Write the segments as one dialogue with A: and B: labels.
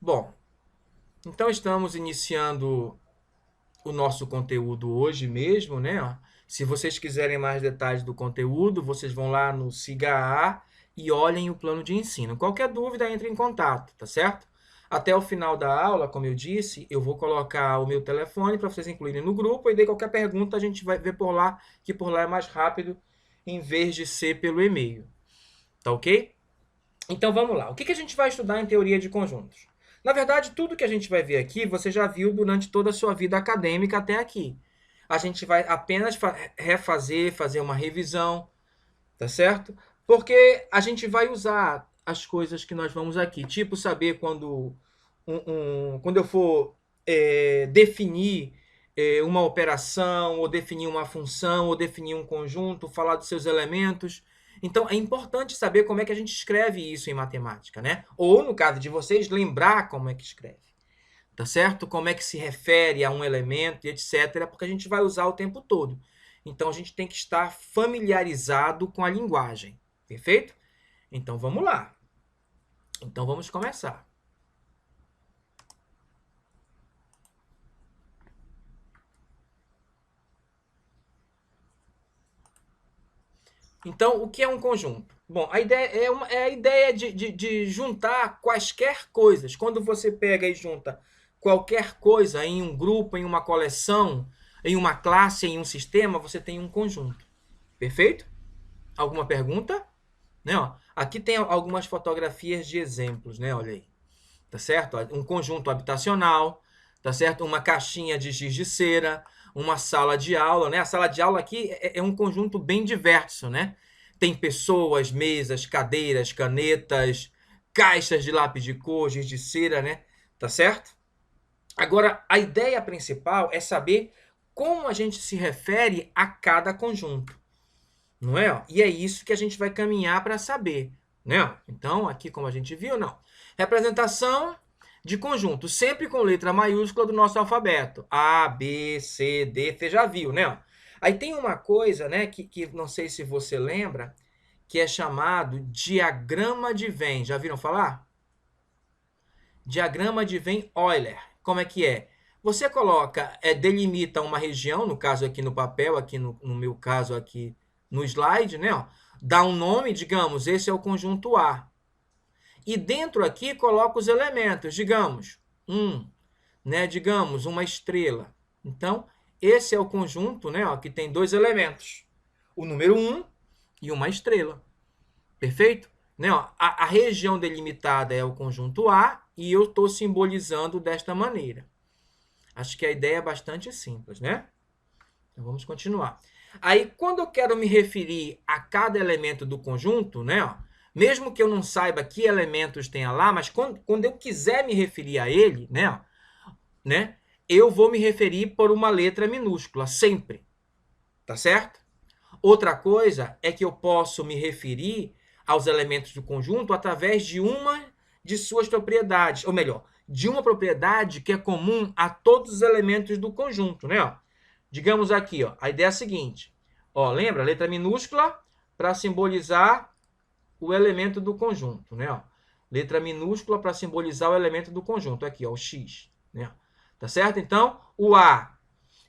A: Bom, então estamos iniciando o nosso conteúdo hoje mesmo, né? Se vocês quiserem mais detalhes do conteúdo, vocês vão lá no Siga A e olhem o plano de ensino. Qualquer dúvida, entre em contato, tá certo? Até o final da aula, como eu disse, eu vou colocar o meu telefone para vocês incluírem no grupo e daí qualquer pergunta a gente vai ver por lá, que por lá é mais rápido em vez de ser pelo e-mail. Tá ok? Então vamos lá. O que a gente vai estudar em teoria de conjuntos? Na verdade, tudo que a gente vai ver aqui, você já viu durante toda a sua vida acadêmica até aqui. A gente vai apenas refazer, fazer uma revisão, tá certo? Porque a gente vai usar as coisas que nós vamos aqui, tipo saber quando eu for definir uma operação, ou definir uma função, ou definir um conjunto, falar dos seus elementos. Então, é importante saber como é que a gente escreve isso em matemática, né? Ou, no caso de vocês, lembrar como é que escreve, tá certo? Como é que se refere a um elemento e etc., porque a gente vai usar o tempo todo. Então, a gente tem que estar familiarizado com a linguagem, perfeito? Então, vamos lá. Então, vamos começar. Então, o que é um conjunto? Bom, a ideia é a ideia de juntar quaisquer coisas. Quando você pega e junta qualquer coisa em um grupo, em uma coleção, em uma classe, em um sistema, você tem um conjunto. Perfeito? Alguma pergunta? Né, ó, aqui tem algumas fotografias de exemplos, né? Olha aí. Tá certo? Um conjunto habitacional, tá certo? Uma caixinha de giz de cera, uma sala de aula, né? A sala de aula aqui é um conjunto bem diverso, né? Tem pessoas, mesas, cadeiras, canetas, caixas de lápis de cor, giz de cera, né? Tá certo? Agora, a ideia principal é saber como a gente se refere a cada conjunto, não é? E é isso que a gente vai caminhar para saber, né? Então, aqui como a gente viu, não. Representação de conjunto, sempre com letra maiúscula do nosso alfabeto. A, B, C, D, você já viu, né? Aí tem uma coisa, né, que não sei se você lembra, que é chamado diagrama de Venn. Já viram falar? Diagrama de Venn-Euler. Como é que é? Você coloca, delimita uma região, no caso aqui no papel, aqui no meu caso aqui no slide, né? Ó, dá um nome, digamos, esse é o conjunto A. E dentro aqui coloca os elementos, digamos, né? Digamos, uma estrela. Então, esse é o conjunto, né? Ó, que tem dois elementos. O número 1 e uma estrela. Perfeito? Né? Ó, a região delimitada é o conjunto A e eu estou simbolizando desta maneira. Acho que a ideia é bastante simples, né? Então vamos continuar. Aí, quando eu quero me referir a cada elemento do conjunto, né? Ó, mesmo que eu não saiba que elementos tenha lá, mas quando eu quiser me referir a ele, né? Ó, né? Eu vou me referir por uma letra minúscula, sempre. Tá certo? Outra coisa é que eu posso me referir aos elementos do conjunto através de uma de suas propriedades, ou melhor, de uma propriedade que é comum a todos os elementos do conjunto, né? Ó, digamos aqui, ó, a ideia é a seguinte, ó, lembra? Letra minúscula para simbolizar o elemento do conjunto, né? Ó, letra minúscula para simbolizar o elemento do conjunto, aqui, ó, o X, né? Tá certo? Então, o A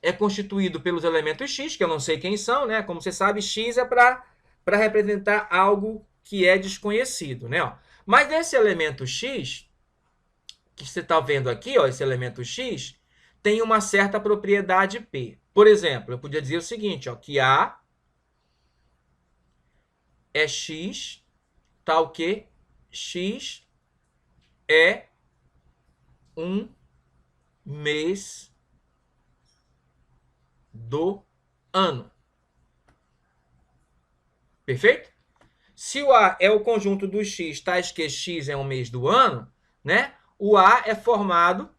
A: é constituído pelos elementos X, que eu não sei quem são, né? Como você sabe, X é para representar algo que é desconhecido, né? Ó, mas esse elemento X, que você está vendo aqui, ó, esse elemento X, tem uma certa propriedade P. Por exemplo, eu podia dizer o seguinte, ó, que A é X, tal que X é um mês do ano. Perfeito? Se o A é o conjunto dos X, tais que X é um mês do ano, né? O A é formado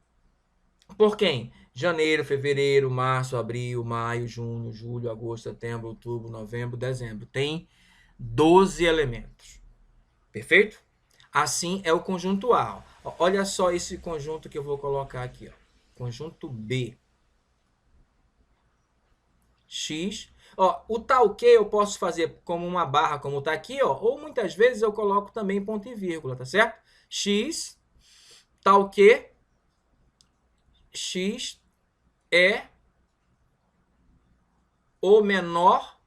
A: por quem? Janeiro, fevereiro, março, abril, maio, junho, julho, agosto, setembro, outubro, novembro, dezembro. Tem 12 elementos. Perfeito? Assim é o conjunto A. Ó. Olha só esse conjunto que eu vou colocar aqui. Ó. Conjunto B. X. Ó, o tal que eu posso fazer como uma barra, como está aqui, ó, ou muitas vezes eu coloco também ponto e vírgula, tá certo? X tal que X é o menor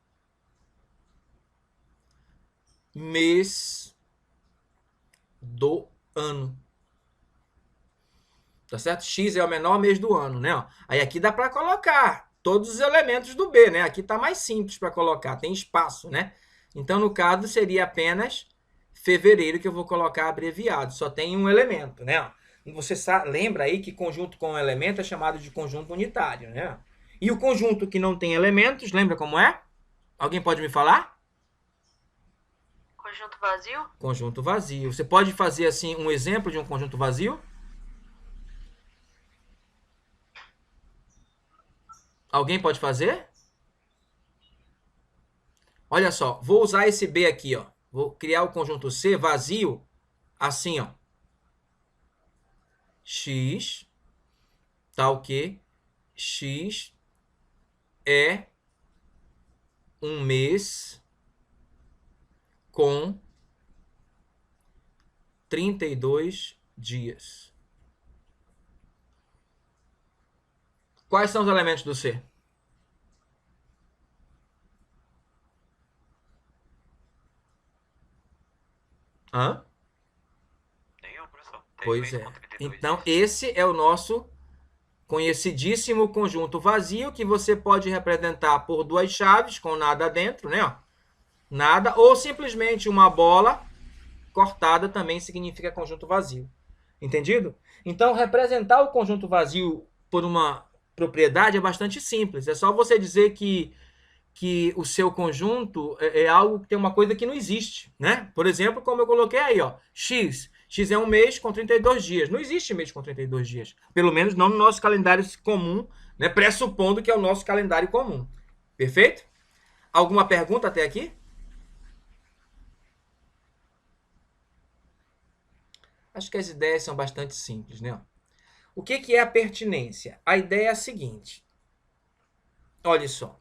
A: mês do ano. Tá certo? X é o menor mês do ano, né? Aí aqui dá para colocar todos os elementos do B, né? Aqui tá mais simples para colocar, tem espaço, né? Então, no caso, seria apenas fevereiro que eu vou colocar abreviado. Só tem um elemento, né? Você lembra aí que conjunto com elemento é chamado de conjunto unitário, né? E o conjunto que não tem elementos, lembra como é? Alguém pode me falar?
B: Conjunto vazio?
A: Conjunto vazio. Você pode fazer assim um exemplo de um conjunto vazio? Alguém pode fazer? Olha só, vou usar esse B aqui, ó. Vou criar o conjunto C vazio, assim, ó. X, tal que X é um mês com 32 dias. Quais são os elementos do C? Hã?
B: Nenhum, professor.
A: Pois é. Então, esse é o nosso conhecidíssimo conjunto vazio, que você pode representar por duas chaves com nada dentro, né? Nada, ou simplesmente uma bola cortada também significa conjunto vazio. Entendido? Então, representar o conjunto vazio por uma propriedade é bastante simples. É só você dizer que o seu conjunto é algo que tem uma coisa que não existe, né? Por exemplo, como eu coloquei aí, ó, X. X é um mês com 32 dias. Não existe mês com 32 dias. Pelo menos não no nosso calendário comum, né? Pressupondo que é o nosso calendário comum. Perfeito? Alguma pergunta até aqui? Acho que as ideias são bastante simples, né? O que é a pertinência? A ideia é a seguinte. Olha só.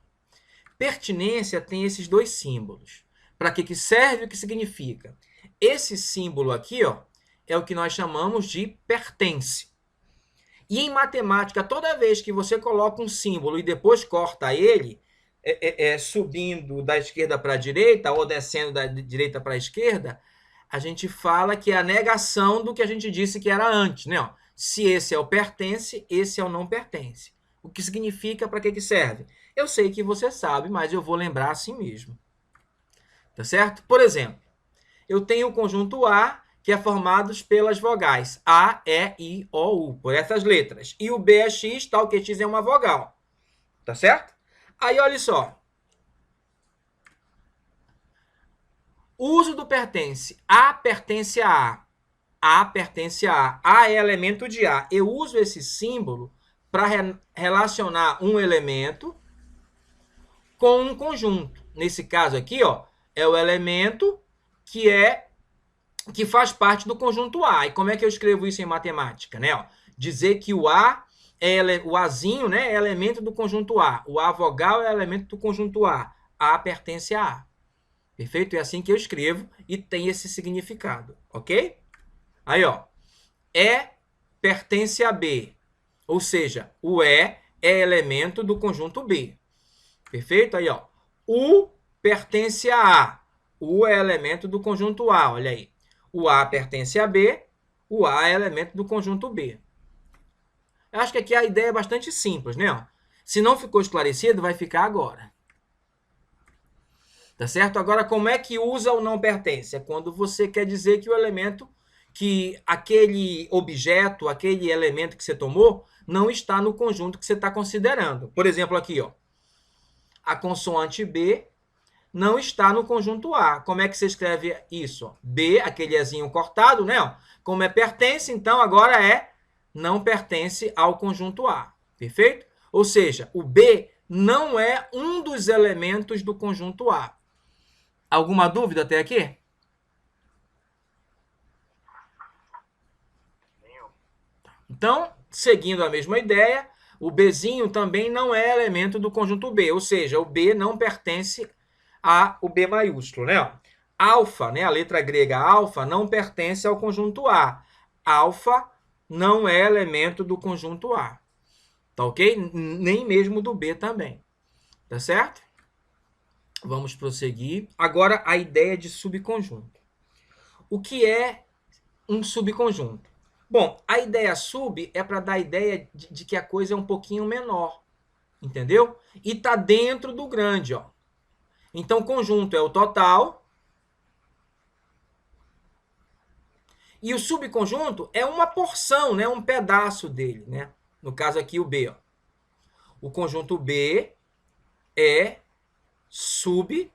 A: Pertinência tem esses dois símbolos. Para que serve e o que significa? Esse símbolo aqui, ó, é o que nós chamamos de pertence. E em matemática, toda vez que você coloca um símbolo e depois corta ele, subindo da esquerda para a direita ou descendo da direita para a esquerda, a gente fala que é a negação do que a gente disse que era antes, né? Ó, se esse é o pertence, esse é o não pertence. O que significa, para que serve? Eu sei que você sabe, mas eu vou lembrar assim mesmo. Tá certo? Por exemplo, eu tenho o conjunto A, que é formado pelas vogais A, E, I, O, U, por essas letras. E o B é X, tal que X é uma vogal. Tá certo? Aí, olha só. O uso do pertence. A pertence a A. A pertence a A. A é elemento de A. Eu uso esse símbolo para relacionar um elemento com um conjunto. Nesse caso aqui, ó, é o elemento que faz parte do conjunto A. E como é que eu escrevo isso em matemática, né? Ó, dizer que o A o Azinho, né, é elemento do conjunto A. O A vogal é elemento do conjunto A. A pertence a A. Perfeito? É assim que eu escrevo e tem esse significado, ok? Aí, ó, E pertence a B. Ou seja, o E é elemento do conjunto B. Perfeito? Aí, ó. U pertence a A. U é elemento do conjunto A, olha aí. O A pertence a B, o A é elemento do conjunto B. Eu acho que aqui a ideia é bastante simples, né? Se não ficou esclarecido, vai ficar agora. Tá certo? Agora, como é que usa o não pertence? É quando você quer dizer que o elemento, que aquele objeto, aquele elemento que você tomou, não está no conjunto que você está considerando. Por exemplo, aqui, ó. A consoante B não está no conjunto A. Como é que você escreve isso? B, aquele Ezinho cortado, né? Como é pertence, então agora não pertence ao conjunto A. Perfeito? Ou seja, o B não é um dos elementos do conjunto A. Alguma dúvida até aqui? Então, seguindo a mesma ideia, o Bzinho também não é elemento do conjunto B, ou seja, o B não pertence ao B maiúsculo, né? Alfa, né, a letra grega alfa, não pertence ao conjunto A. Alfa não é elemento do conjunto A. Tá ok? Nem mesmo do B também. Tá certo? Vamos prosseguir. Agora, a ideia de subconjunto. O que é um subconjunto? Bom, a ideia sub é para dar a ideia de que a coisa é um pouquinho menor. Entendeu? E tá dentro do grande, ó. Então, conjunto é o total. E o subconjunto é uma porção, né? Um pedaço dele, né? No caso aqui, o B, ó. O conjunto B é subconjunto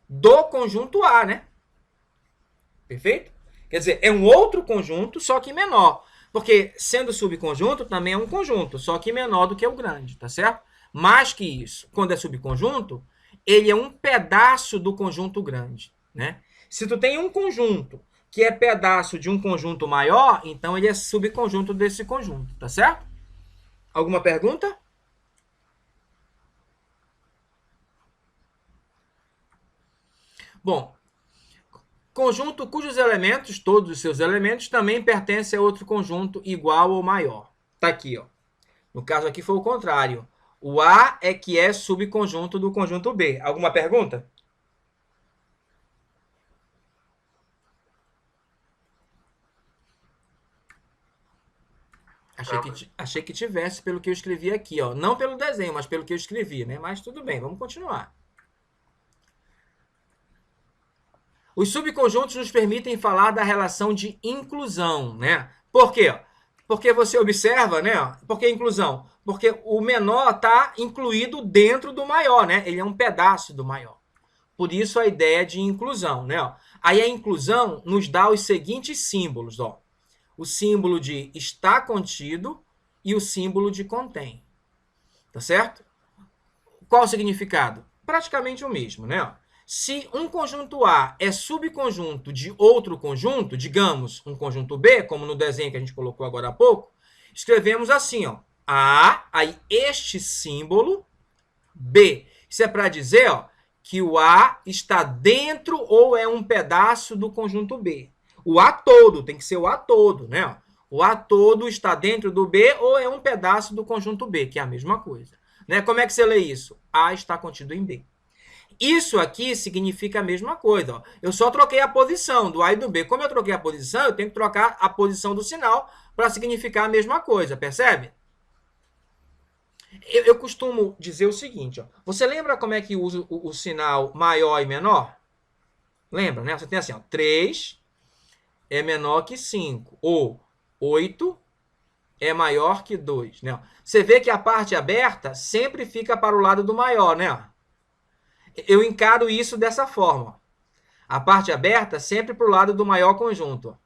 A: do conjunto A, né? Perfeito? Quer dizer, é um outro conjunto, só que menor. Porque sendo subconjunto, também é um conjunto, só que menor do que o grande, tá certo? Mais que isso, quando é subconjunto, ele é um pedaço do conjunto grande, né? Se tu tem um conjunto que é pedaço de um conjunto maior, então ele é subconjunto desse conjunto, tá certo? Alguma pergunta? Bom, conjunto cujos elementos, todos os seus elementos, também pertencem a outro conjunto igual ou maior. Tá aqui, ó. No caso aqui foi o contrário. O A é que é subconjunto do conjunto B. Alguma pergunta? Achei que tivesse pelo que eu escrevi aqui, ó. Não pelo desenho, mas pelo que eu escrevi, né? Mas tudo bem, vamos continuar. Os subconjuntos nos permitem falar da relação de inclusão, né? Por quê? Porque você observa, né? Por que inclusão? Porque o menor está incluído dentro do maior, né? Ele é um pedaço do maior. Por isso a ideia de inclusão, né? Aí a inclusão nos dá os seguintes símbolos, ó. O símbolo de está contido e o símbolo de contém. Tá certo? Qual o significado? Praticamente o mesmo, né? Se um conjunto A é subconjunto de outro conjunto, digamos um conjunto B, como no desenho que a gente colocou agora há pouco, escrevemos assim, ó, A, aí este símbolo, B. Isso é para dizer, ó, que o A está dentro ou é um pedaço do conjunto B. O A todo, tem que ser o A todo, né? O A todo está dentro do B ou é um pedaço do conjunto B, que é a mesma coisa. Né? Como é que você lê isso? A está contido em B. Isso aqui significa a mesma coisa. Ó. Eu só troquei a posição do A e do B. Como eu troquei a posição, eu tenho que trocar a posição do sinal para significar a mesma coisa, percebe? Eu costumo dizer o seguinte, ó. Você lembra como é que usa o sinal maior e menor? Lembra, né? Você tem assim, ó, 3 é menor que 5, ou 8 é maior que 2, né? Você vê que a parte aberta sempre fica para o lado do maior, né? Eu encaro isso dessa forma. A parte aberta sempre para o lado do maior conjunto.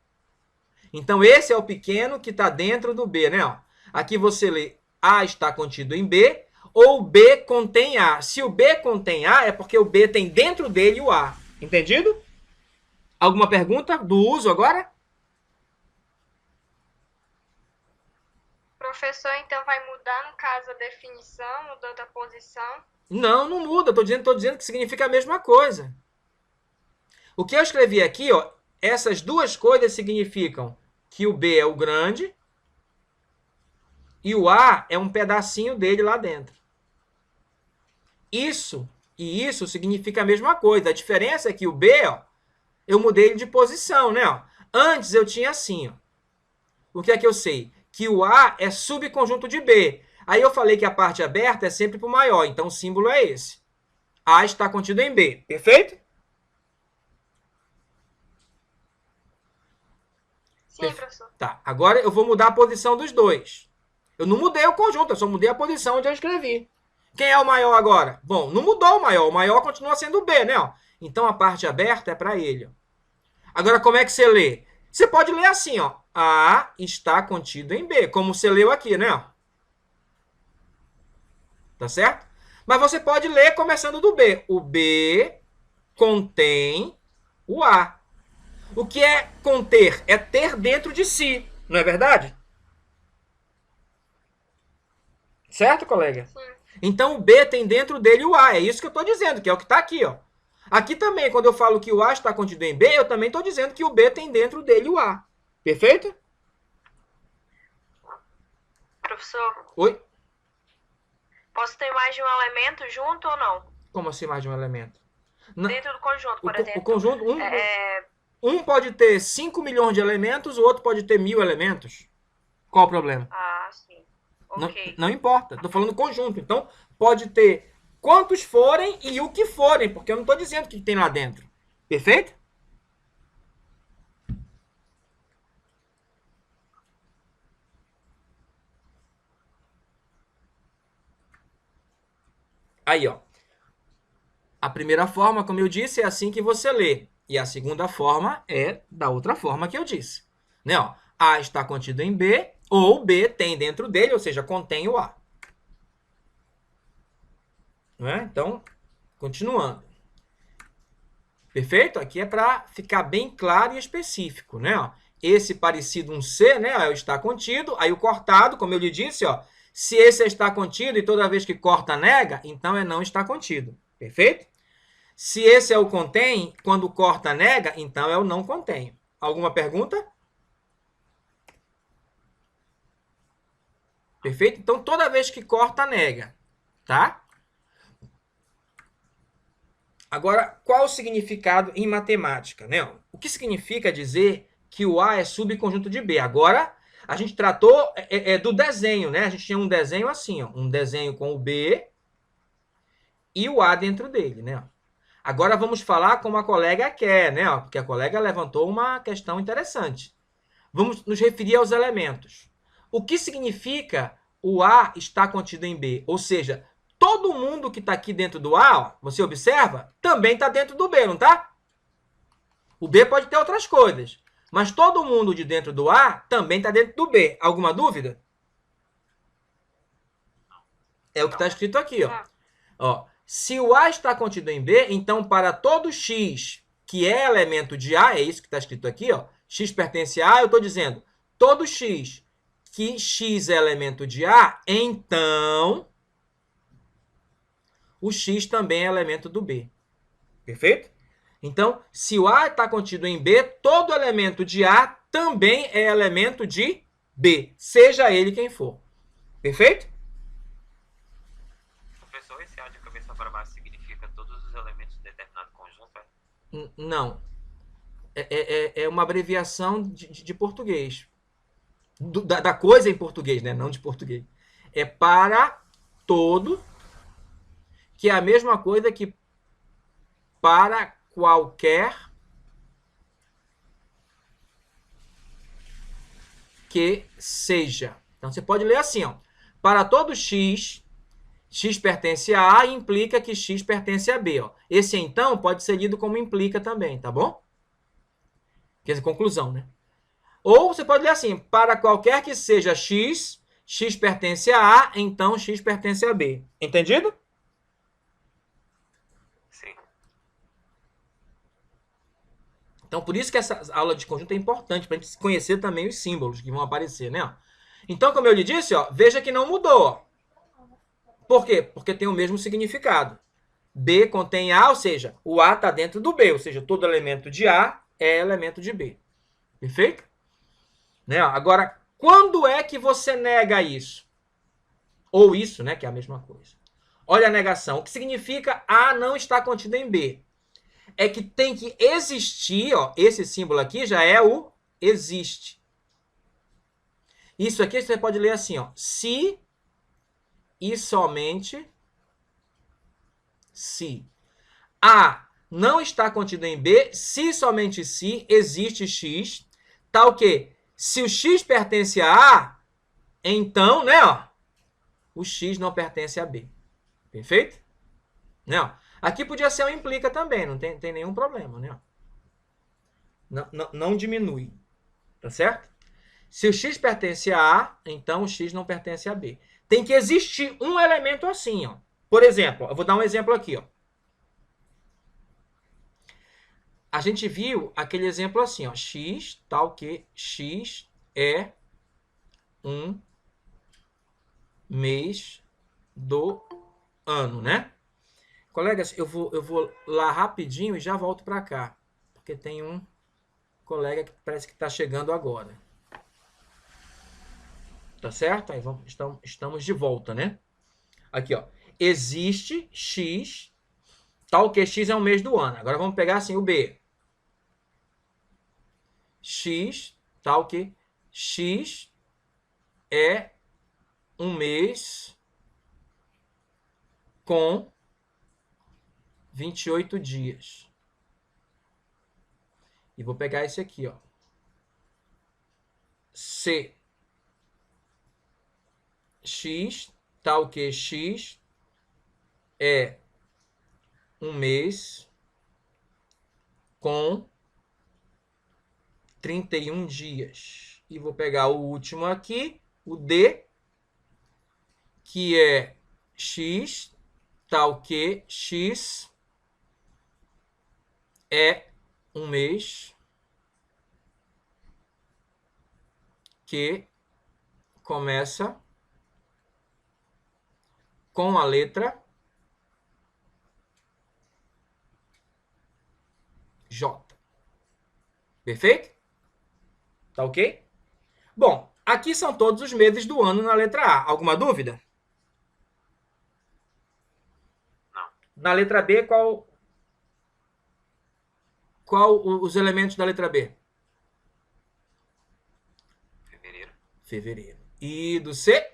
A: Então, esse é o pequeno que está dentro do B, né? Aqui você lê A está contido em B, ou B contém A. Se o B contém A, é porque o B tem dentro dele o A. Entendido? Alguma pergunta do uso agora?
C: Professor, então vai mudar, no caso, a definição, mudando a posição?
A: Não, não muda. Estou dizendo que significa a mesma coisa. O que eu escrevi aqui, ó, essas duas coisas significam que o B é o grande e o A é um pedacinho dele lá dentro. Isso e isso significa a mesma coisa. A diferença é que o B, ó, eu mudei ele de posição, né? Ó. Antes eu tinha assim, ó. O que é que eu sei? Que o A é subconjunto de B. Aí eu falei que a parte aberta é sempre para o maior, então o símbolo é esse. A está contido em B, perfeito?
C: Sim, professor.
A: Tá, agora eu vou mudar a posição dos dois. Eu não mudei o conjunto, eu só mudei a posição onde eu escrevi. Quem é o maior agora? Bom, não mudou o maior continua sendo o B, né? Ó. Então a parte aberta é para ele. Ó. Agora como é que você lê? Você pode ler assim, ó. A está contido em B, como você leu aqui, né? Tá certo? Mas você pode ler começando do B. O B contém o A. O que é conter? É ter dentro de si, não é verdade? Certo, colega?
C: Sim.
A: Então o B tem dentro dele o A. É isso que eu estou dizendo, que é o que está aqui, ó. Aqui também, quando eu falo que o A está contido em B, eu também estou dizendo que o B tem dentro dele o A. Perfeito?
C: Professor,
A: Oi?
C: posso ter mais de um elemento junto ou não?
A: Como assim mais de um elemento?
C: Dentro do conjunto, por
A: O
C: exemplo.
A: conjunto,
C: É,
A: um pode ter 5 milhões de elementos, o outro pode ter 1000 elementos. Qual o problema?
C: Ah, sim.
A: Não,
C: Ok.
A: não importa. Estou falando conjunto. Então, pode ter quantos forem e o que forem, porque eu não estou dizendo o que tem lá dentro. Perfeito? Aí, ó. A primeira forma, como eu disse, é assim que você lê. E a segunda forma é da outra forma que eu disse. Né, ó? A está contido em B, ou B tem dentro dele, ou seja, contém o A. Não é? Então, continuando. Perfeito? Aqui é para ficar bem claro e específico, né? Ó, esse parecido um C, né? É o está contido. Aí o cortado, como eu lhe disse, ó, se esse está contido e toda vez que corta nega, então é não está contido. Perfeito? Se esse é o contém, quando corta nega, então é o não contenho. Alguma pergunta? Perfeito? Então toda vez que corta nega, tá? Agora, qual o significado em matemática, né? O que significa dizer que o A é subconjunto de B? Agora, a gente tratou do desenho, né? A gente tinha um desenho assim, ó, um desenho com o B e o A dentro dele, né? Agora vamos falar como a colega quer, né? Porque a colega levantou uma questão interessante. Vamos nos referir aos elementos. O que significa o A está contido em B? Ou seja, todo mundo que está aqui dentro do A, ó, você observa, também está dentro do B, não está? O B pode ter outras coisas, mas todo mundo de dentro do A também está dentro do B. Alguma dúvida? É o que está escrito aqui, ó. Ó. Se o A está contido em B, então para todo X que é elemento de A, é isso que está escrito aqui, ó. X pertence a A, eu estou dizendo, todo X que X é elemento de A, então o X também é elemento do B. Perfeito? Então, se o A está contido em B, todo elemento de A também é elemento de B, seja ele quem for. Perfeito?
B: Professor, esse A de cabeça para baixo significa todos os elementos de determinado conjunto?
A: Não. É uma abreviação de português. Da coisa em português, né? Não de português. É para todo, que é a mesma coisa que para qualquer que seja. Então você pode ler assim, ó. Para todo X, X pertence a A e implica que X pertence a B. Ó. Esse então pode ser lido como implica também, tá bom? Quer dizer, conclusão, né? Ou você pode ler assim, para qualquer que seja X, X pertence a A, então X pertence a B. Entendido?
B: Sim.
A: Então, por isso que essa aula de conjunto é importante, para a gente conhecer também os símbolos que vão aparecer, né? Então, como eu lhe disse, ó, veja que não mudou. Ó. Por quê? Porque tem o mesmo significado. B contém A, ou seja, o A está dentro do B, ou seja, todo elemento de A é elemento de B. Perfeito? Né? Agora, quando é que você nega isso? Ou isso, né, que é a mesma coisa. Olha a negação. O que significa A não está contido em B? É que tem que existir, ó, esse símbolo aqui já é o existe. Isso aqui você pode ler assim, ó, se e somente se. A não está contido em B, se somente se existe X, tal que se o X pertence a A, então, né, ó, o X não pertence a B. Perfeito? Não. Aqui podia ser um implica também, não tem nenhum problema, né? Não diminui. Tá certo? Se o X pertence a A, então o X não pertence a B. Tem que existir um elemento assim, ó. Por exemplo, eu vou dar um exemplo aqui, ó. A gente viu aquele exemplo assim, ó. X, tal que X é um mês do ano, né? Colegas, eu vou lá rapidinho e já volto para cá. Porque tem um colega que parece que está chegando agora. Tá certo? Aí estamos de volta, né? Aqui, ó. Existe X, tal que X é um mês do ano. Agora vamos pegar assim o B. X, tal que X é um mês com 28 dias. E vou pegar esse aqui, ó. C. X, tal que X é um mês com 31 dias. E vou pegar o último aqui, o D, que é X, tal que X é um mês que começa com a letra J. Perfeito? Tá ok? Bom, aqui são todos os meses do ano na letra A. Alguma dúvida?
B: Não.
A: Na letra B, qual os elementos da letra B?
B: Fevereiro.
A: Fevereiro. E do C?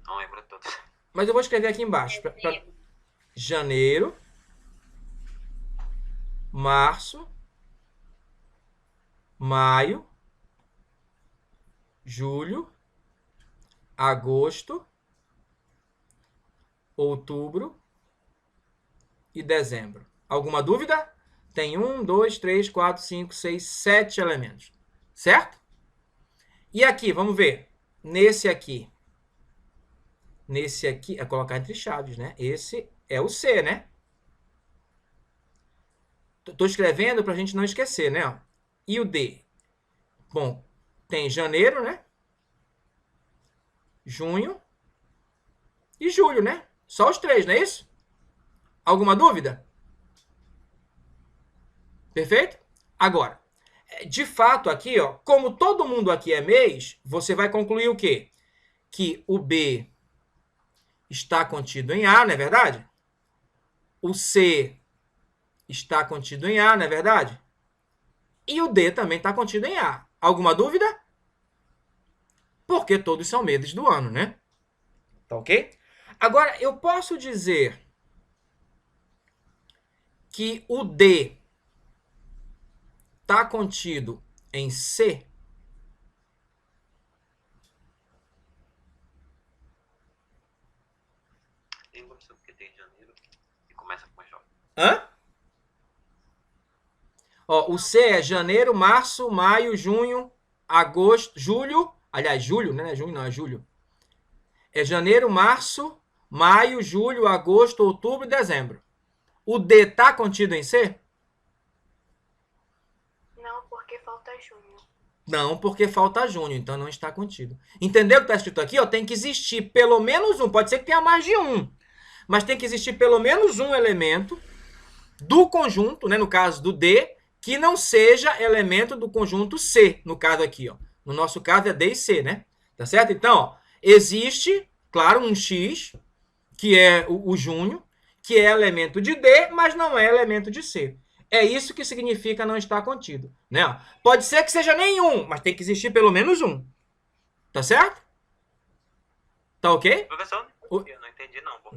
B: Não lembro todos.
A: Mas eu vou escrever aqui embaixo. Janeiro, março, maio, julho, agosto, outubro e dezembro. Alguma dúvida? Tem 1, 2, 3, 4, 5, 6, 7 elementos. Certo? E aqui, vamos ver. Nesse aqui, é colocar entre chaves, né? Esse é o C, né? Tô escrevendo para a gente não esquecer, né? E o D? Bom, tem janeiro, né? Junho e julho, né? Só os três, não é isso? Alguma dúvida? Perfeito? Agora, de fato aqui, ó, como todo mundo aqui é mês, você vai concluir o quê? Que o B está contido em A, não é verdade? O C está contido em A, não é verdade? E o D também está contido em A. Alguma dúvida? Porque todos são meses do ano, né? Tá ok? Agora, eu posso dizer que o D está contido em C?
B: Lembro só porque tem janeiro e começa com J.
A: Hã? Ó, o C é janeiro, março, maio, junho, agosto, julho. Aliás, julho, né? Junho não, é julho. É janeiro, março, maio, julho, agosto, outubro e dezembro. O D tá contido em C?
C: Não, porque falta junho.
A: Não, porque falta junho, então não está contido. Entendeu o que está escrito aqui? Ó, tem que existir pelo menos um, pode ser que tenha mais de um, mas tem que existir pelo menos um elemento do conjunto, né, no caso do D, que não seja elemento do conjunto C, no caso aqui, ó. No nosso caso é D e C, né? Tá certo? Então, ó, existe, claro, um X, que é o junho, que é elemento de D, mas não é elemento de C. É isso que significa não estar contido, né? Pode ser que seja nenhum, mas tem que existir pelo menos um. Tá certo? Tá ok?
B: Professor, eu não entendi não. Pô.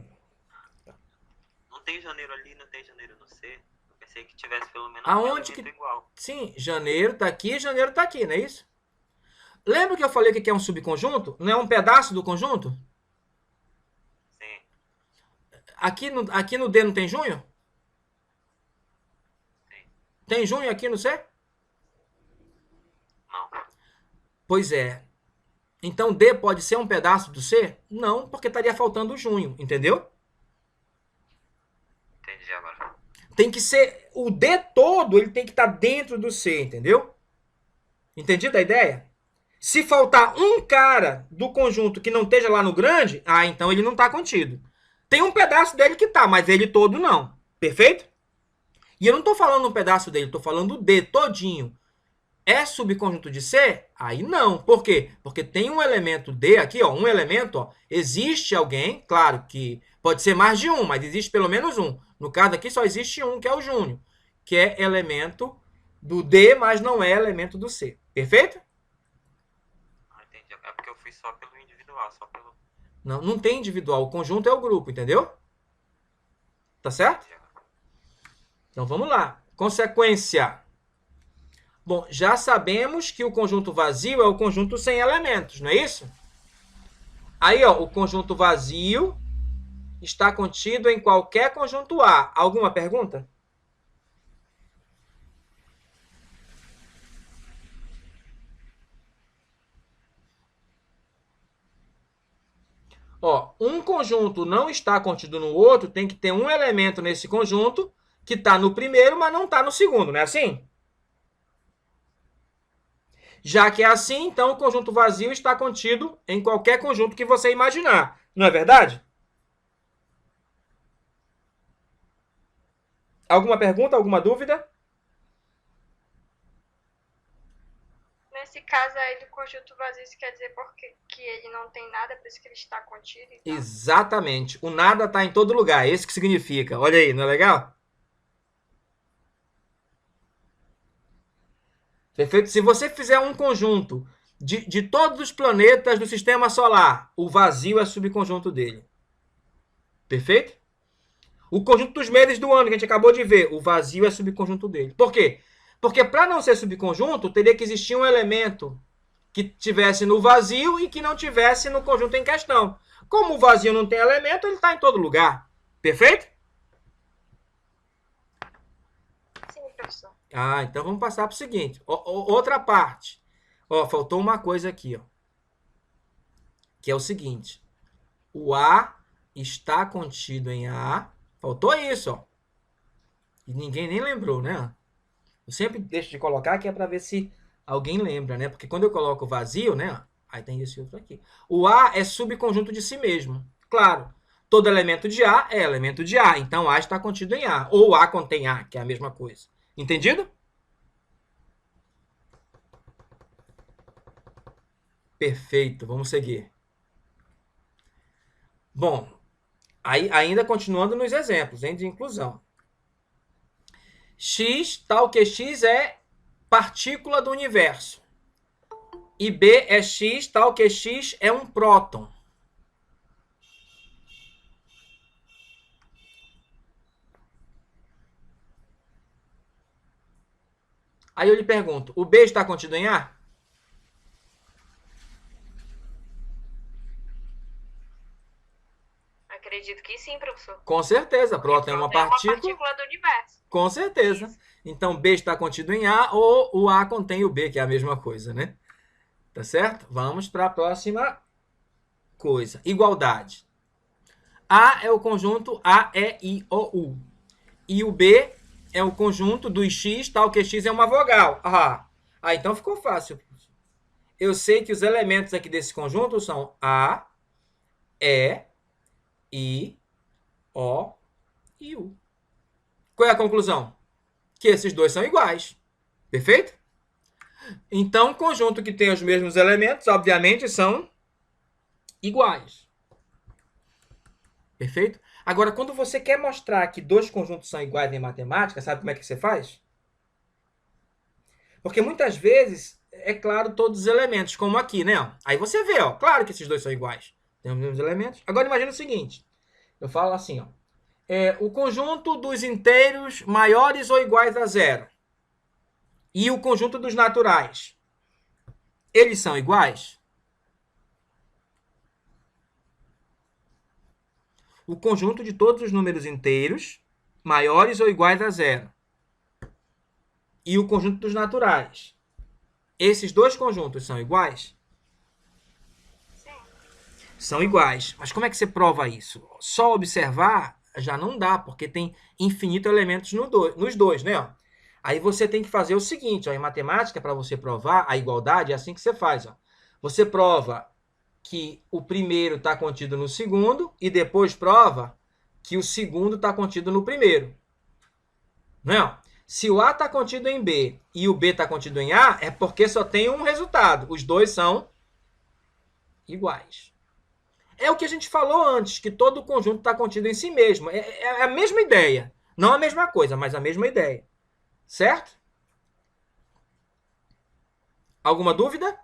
B: Não tem janeiro ali, não tem janeiro no C. Eu pensei que tivesse pelo menos um
A: Aonde
B: elemento
A: que...
B: igual.
A: Sim, janeiro tá aqui, janeiro tá aqui, não é isso? Lembra que eu falei que é um subconjunto? Não é um pedaço do conjunto?
B: Sim.
A: Aqui no D não tem junho?
B: Sim.
A: Tem junho aqui no C?
B: Não.
A: Pois é. Então D pode ser um pedaço do C? Não, porque estaria faltando junho, entendeu?
B: Entendi agora.
A: Tem que ser... O D todo, ele tem que estar dentro do C, entendeu? Entendido a ideia? Se faltar um cara do conjunto que não esteja lá no grande, então ele não está contido. Tem um pedaço dele que tá, mas ele todo não. Perfeito? E eu não estou falando um pedaço dele, estou falando o D todinho. É subconjunto de C? Aí não. Por quê? Porque tem um elemento D aqui, ó, um elemento, ó, existe alguém, claro que pode ser mais de um, mas existe pelo menos um. No caso aqui só existe um, que é o Júnior, que é elemento do D, mas não é elemento do C. Perfeito?
B: Ah, entendi. É porque eu fui só pelo individual, só pelo...
A: Não, não tem individual. O conjunto é o grupo, entendeu? Tá certo? Então vamos lá. Consequência. Bom, já sabemos que o conjunto vazio é o conjunto sem elementos, não é isso? Aí, ó, o conjunto vazio está contido em qualquer conjunto A. Alguma pergunta? Ó, um conjunto não está contido no outro, tem que ter um elemento nesse conjunto que está no primeiro, mas não está no segundo, não é assim? Já que é assim, então o conjunto vazio está contido em qualquer conjunto que você imaginar. Não é verdade? Alguma pergunta, alguma dúvida?
C: Nesse caso aí do conjunto vazio, isso quer dizer que ele não tem nada, por isso que ele está contido e tal.
A: Exatamente. O nada está em todo lugar. É isso que significa. Olha aí, não é legal? Perfeito? Se você fizer um conjunto de todos os planetas do sistema solar, o vazio é subconjunto dele. Perfeito? O conjunto dos meses do ano que a gente acabou de ver, o vazio é subconjunto dele. Por quê? Porque para não ser subconjunto, teria que existir um elemento que tivesse no vazio e que não tivesse no conjunto em questão. Como o vazio não tem elemento, ele está em todo lugar. Perfeito?
C: Sim, professor.
A: Ah, então vamos passar para o seguinte. Outra parte. Ó, faltou uma coisa aqui, ó. Que é o seguinte. O A está contido em A. Faltou isso, ó. E ninguém nem lembrou, né? Eu sempre deixo de colocar que é para ver se alguém lembra, né? Porque quando eu coloco vazio, né? Aí tem esse outro aqui. O A é subconjunto de si mesmo. Claro, todo elemento de A é elemento de A. Então A está contido em A. Ou A contém A, que é a mesma coisa. Entendido? Perfeito, vamos seguir. Bom, aí, ainda continuando nos exemplos, hein, de inclusão. X, tal que X é partícula do universo. E B é X, tal que X é um próton. Aí eu lhe pergunto, o B está contido em A?
C: Acredito que sim, professor.
A: Com certeza, próton é uma
C: partícula do universo.
A: Com certeza. Isso. Então, B está contido em A ou o A contém o B, que é a mesma coisa, né? Tá certo? Vamos para a próxima coisa. Igualdade. A é o conjunto A, E, I, O, U. E o B é o conjunto dos X, tal que X é uma vogal. Então ficou fácil. Eu sei que os elementos aqui desse conjunto são A, E, I, O e U. Qual é a conclusão? Que esses dois são iguais. Perfeito? Então, conjunto que tem os mesmos elementos, obviamente, são iguais. Perfeito? Agora, quando você quer mostrar que dois conjuntos são iguais em matemática, sabe como é que você faz? Porque muitas vezes, é claro, todos os elementos, como aqui, né? Aí você vê, ó, claro que esses dois são iguais. Tem os mesmos elementos. Agora, imagina o seguinte. Eu falo assim, ó. O conjunto dos inteiros maiores ou iguais a zero e o conjunto dos naturais, eles são iguais? O conjunto de todos os números inteiros maiores ou iguais a zero e o conjunto dos naturais, esses dois conjuntos são iguais?
C: Sim.
A: São iguais. Mas como é que você prova isso? Só observar já não dá, porque tem infinito elementos nos dois, né? Aí você tem que fazer o seguinte, ó, em matemática, para você provar a igualdade, é assim que você faz. Ó. Você prova que o primeiro está contido no segundo e depois prova que o segundo está contido no primeiro. Não. Se o A está contido em B e o B está contido em A, é porque só tem um resultado. Os dois são iguais. É o que a gente falou antes, que todo conjunto está contido em si mesmo. É a mesma ideia. Não a mesma coisa, mas a mesma ideia. Certo? Alguma dúvida?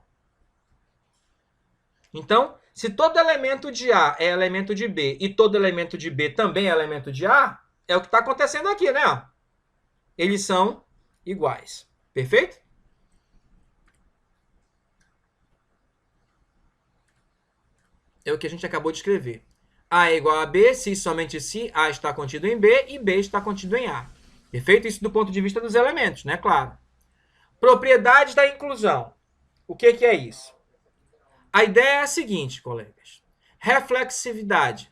A: Então, se todo elemento de A é elemento de B e todo elemento de B também é elemento de A, é o que está acontecendo aqui, né? Eles são iguais. Perfeito? É o que a gente acabou de escrever. A é igual a B se somente se A está contido em B e B está contido em A. Perfeito? Isso do ponto de vista dos elementos, né? Claro. Propriedades da inclusão. O que é isso? A ideia é a seguinte, colegas. Reflexividade.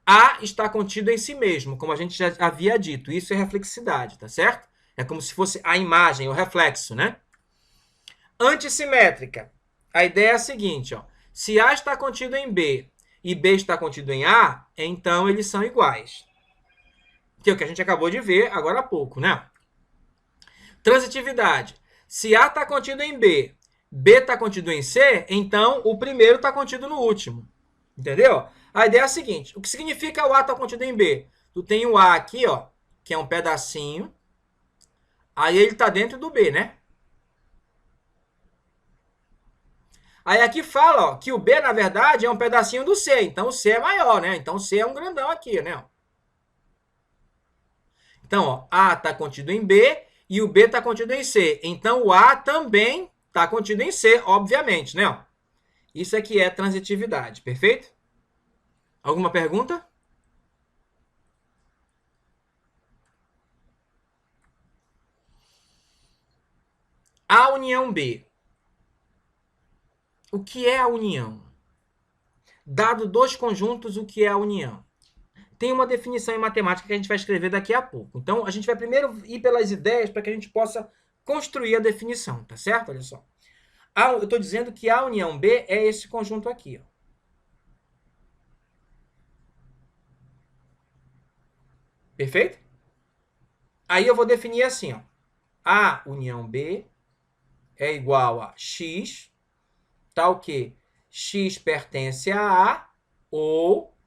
A: A está contido em si mesmo, como a gente já havia dito. Isso é reflexidade, tá certo? É como se fosse a imagem, o reflexo, né? Antissimétrica. A ideia é a seguinte, ó. Se A está contido em B e B está contido em A, então eles são iguais. Que é o que a gente acabou de ver agora há pouco, né? Transitividade. Se A está contido em B, B está contido em C, então o primeiro está contido no último. Entendeu? A ideia é a seguinte. O que significa o A está contido em B? Tu tem o A aqui, ó, que é um pedacinho. Aí ele está dentro do B, né? Aí aqui fala, ó, que o B, na verdade, é um pedacinho do C. Então o C é maior, né? Então o C é um grandão aqui, né? Então, ó, A está contido em B e o B está contido em C. Então o A também está contido em C, obviamente, né? Isso aqui é transitividade, perfeito? Alguma pergunta? A união B. O que é a união? Dado dois conjuntos, o que é a união? Tem uma definição em matemática que a gente vai escrever daqui a pouco. Então, a gente vai primeiro ir pelas ideias para que a gente possa construir a definição, tá certo? Olha só. Eu estou dizendo que a união B é esse conjunto aqui, ó. Perfeito? Aí eu vou definir assim, ó. A união B é igual a X, tal que X pertence a A ou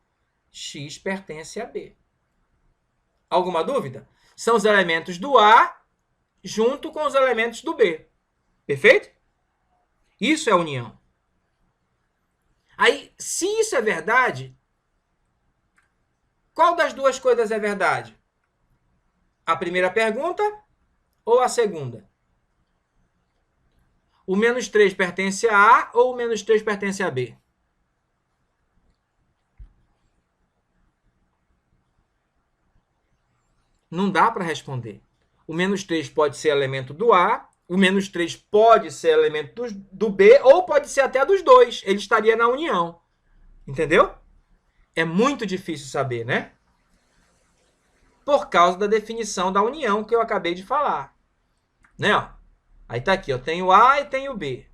A: X pertence a B. Alguma dúvida? São os elementos do A junto com os elementos do B. Perfeito? Isso é união. Aí, se isso é verdade, qual das duas coisas é verdade? A primeira pergunta ou a segunda? O menos 3 pertence a A ou o menos 3 pertence a B? Não dá para responder. O menos 3 pode ser elemento do A, o menos 3 pode ser elemento do B, ou pode ser até dos dois. Ele estaria na união. Entendeu? É muito difícil saber, né? Por causa da definição da união que eu acabei de falar. Né? Aí tá aqui, eu tenho A e tenho B.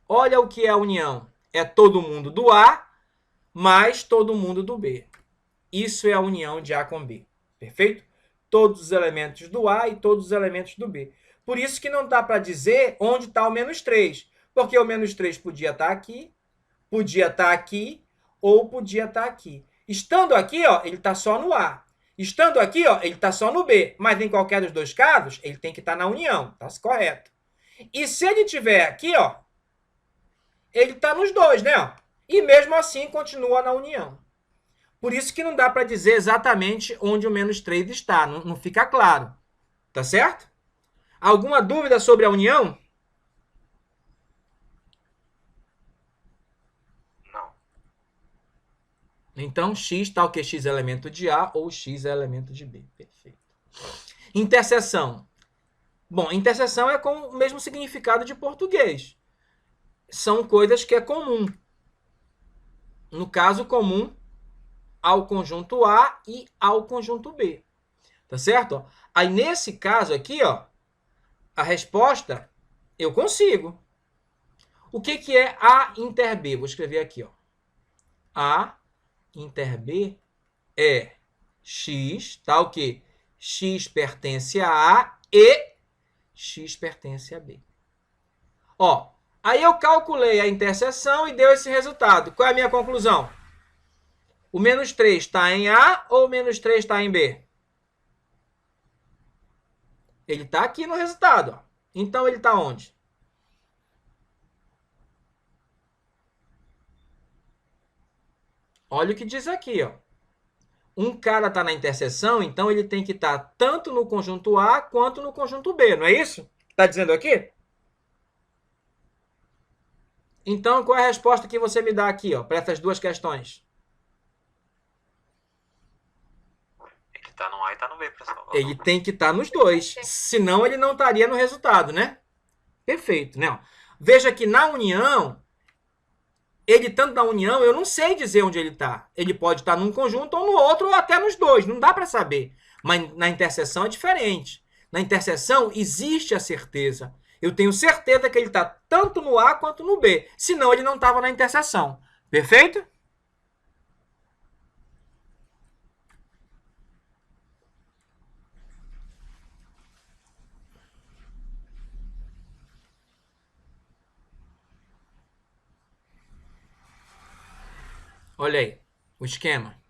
A: Olha o que é a união. É todo mundo do A mais todo mundo do B. Isso é a união de A com B. Perfeito? Todos os elementos do A e todos os elementos do B. Por isso que não dá para dizer onde está o menos 3. Porque o menos 3 podia estar aqui, podia estar aqui, ou podia estar aqui. Estando aqui, ó, ele está só no A. Estando aqui, ó, ele está só no B. Mas em qualquer dos dois casos, ele tem que estar na união. Tá correto. E se ele estiver aqui, ó, ele está nos dois, né? E mesmo assim continua na união. Por isso que não dá para dizer exatamente onde o menos 3 está. Não fica claro. Tá certo? Alguma dúvida sobre a união?
B: Não.
A: Então, X tal que X é elemento de A ou X é elemento de B. Perfeito. Interseção. Bom, interseção é com o mesmo significado de português. São coisas que é comum. No caso, comum ao conjunto A e ao conjunto B. Tá certo? Aí, nesse caso aqui, ó, a resposta eu consigo. O que é A inter B? Vou escrever aqui, ó. A inter B é X, tá o quê? X pertence a A e X pertence a B. Ó, aí eu calculei a interseção e deu esse resultado. Qual é a minha conclusão? O menos 3 está em A ou o menos 3 está em B? Ele está aqui no resultado. Ó. Então, ele está onde? Olha o que diz aqui. Ó. Um cara está na interseção, então ele tem que estar tanto no conjunto A quanto no conjunto B, não é isso? Está dizendo aqui? Então, qual é a resposta que você me dá aqui, ó, para essas duas questões?
B: Ele tá no A e tá no B, pessoal.
A: Ele tem que estar nos dois, senão ele não estaria no resultado, né? Perfeito, né? Veja que na união, ele estando na união, eu não sei dizer onde ele está. Ele pode estar num conjunto ou no outro, ou até nos dois, não dá para saber. Mas na interseção é diferente. Na interseção existe a certeza. Eu tenho certeza que ele está tanto no A quanto no B. Senão ele não estava na interseção. Perfeito? Olha aí o esquema.